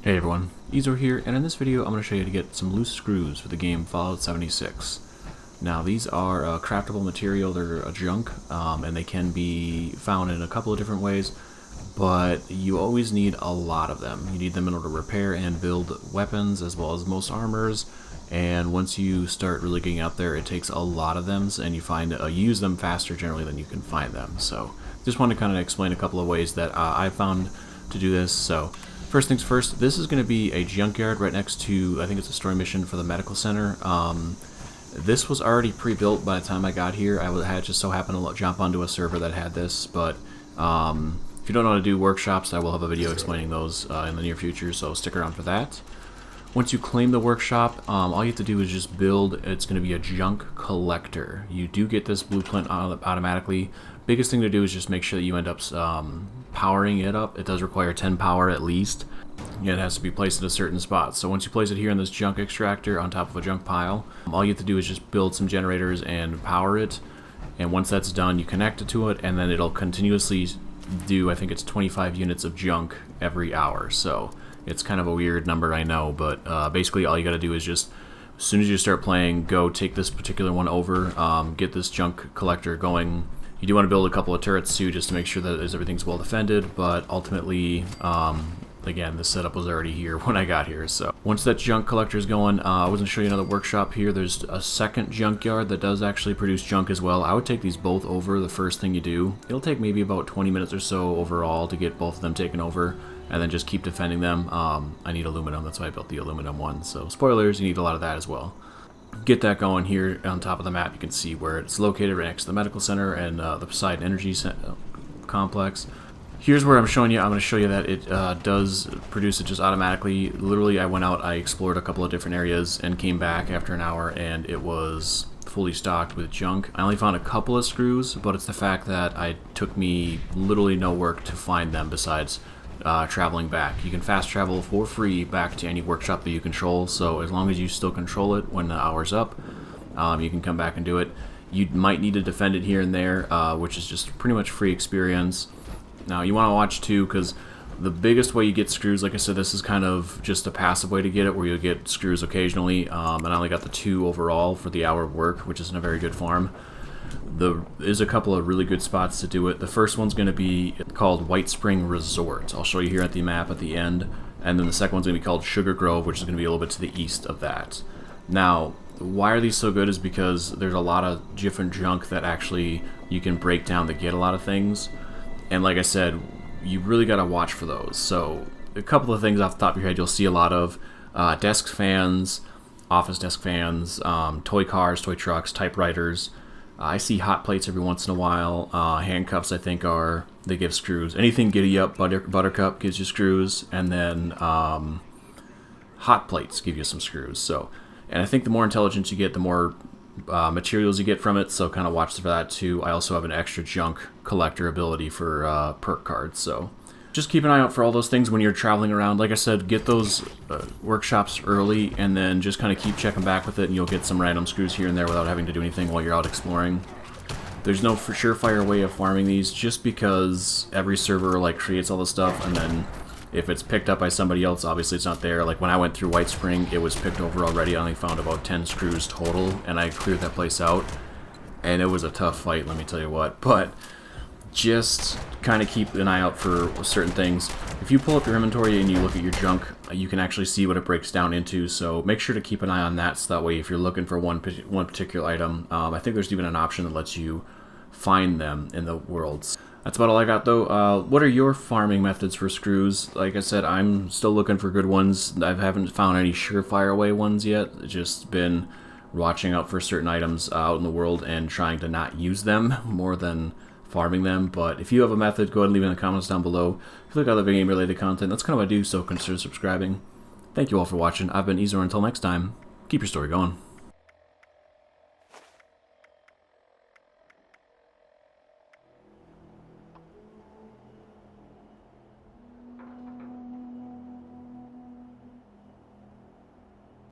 Hey everyone, Eezore here, and in this video I'm going to show you how to get some loose screws for the game Fallout 76. Now these are a craftable material, they're a junk, and they can be found in a couple of different ways, but you always need a lot of them. You need them in order to repair and build weapons as well as most armors, and once you start really getting out there it takes a lot of them, and you use them faster generally than you can find them. So just want to kind of explain a couple of ways that I found to do this. So first things first, this is going to be a junkyard right next to, I think it's a story mission for the medical center. This was already pre-built by the time I got here. I had just so happened to jump onto a server that had this, but if you don't know how to do workshops, I will have a video explaining those in the near future, so stick around for that. Once you claim the workshop, all you have to do is just build. It's going to be a junk collector. You do get this blueprint automatically. Biggest thing to do is just make sure that you end up powering it up. It does require 10 power at least. It has to be placed in a certain spot. So once you place it here in this junk extractor on top of a junk pile, all you have to do is just build some generators and power it. And once that's done, you connect it to it, and then it'll continuously do, I think it's 25 units of junk every hour. So it's kind of a weird number, I know, but basically all you gotta do is just, as soon as you start playing, go take this particular one over, get this junk collector going. You do want to build a couple of turrets too, just to make sure that everything's well defended, but ultimately, again, the setup was already here when I got here. So once that junk collector is going, I was going to show you another workshop here. There's a second junkyard that does actually produce junk as well. I would take these both over the first thing you do. It'll take maybe about 20 minutes or so overall to get both of them taken over, and then just keep defending them. I need aluminum, that's why I built the aluminum one. So spoilers, you need a lot of that as well. Get that going here on top of the map. You can see where it's located right next to the medical center and the Poseidon Energy Complex. Here's where I'm showing you. I'm going to show you that it does produce it just automatically. Literally, I went out, I explored a couple of different areas and came back after an hour, and it was fully stocked with junk. I only found a couple of screws, but it's the fact that it took me literally no work to find them besides traveling back. You can fast travel for free back to any workshop that you control, so as long as you still control it when the hour's up, you can come back and do it. You might need to defend it here and there, which is just pretty much free experience. Now you want to watch too, because the biggest way you get screws, like I said, this is kind of just a passive way to get it, where you'll get screws occasionally, and I only got the 2 overall for the hour of work, which isn't a very good farm. There is a couple of really good spots to do it. The first one's going to be called White Spring Resort. I'll show you here at the map at the end. And then the second one's going to be called Sugar Grove, which is going to be a little bit to the east of that. Now, why are these so good is because there's a lot of different junk that actually you can break down to get a lot of things. And like I said, you really got to watch for those. So a couple of things off the top of your head you'll see a lot of. Desk fans, office desk fans, toy cars, toy trucks, typewriters. I see hot plates every once in a while. Handcuffs, I think, they give screws. Anything giddy up, buttercup gives you screws, and then hot plates give you some screws. So, and I think the more intelligence you get, the more materials you get from it. So, kind of watch for that too. I also have an extra junk collector ability for perk cards. So, just keep an eye out for all those things when you're traveling around. Like I said, get those workshops early, and then just kind of keep checking back with it, and you'll get some random screws here and there without having to do anything while you're out exploring. There's no surefire way of farming these, just because every server creates all this stuff, and then if it's picked up by somebody else, obviously it's not there. Like when I went through White Spring, it was picked over already. I only found about 10 screws total, and I cleared that place out, and it was a tough fight, let me tell you what. But just kind of keep an eye out for certain things. If you pull up your inventory and you look at your junk, you can actually see what it breaks down into, so make sure to keep an eye on that, so that way if you're looking for one particular item, I think there's even an option that lets you find them in the worlds. That's about all I got though. What are your farming methods for screws? Like I said, I'm still looking for good ones. I haven't found any surefire way ones yet. It's just been watching out for certain items out in the world and trying to not use them more than farming them. But if you have a method, go ahead and leave it in the comments down below. If you like other video game related content, that's kind of what I do, so consider subscribing. Thank you all for watching. I've been Eezore. Until next time, keep your story going.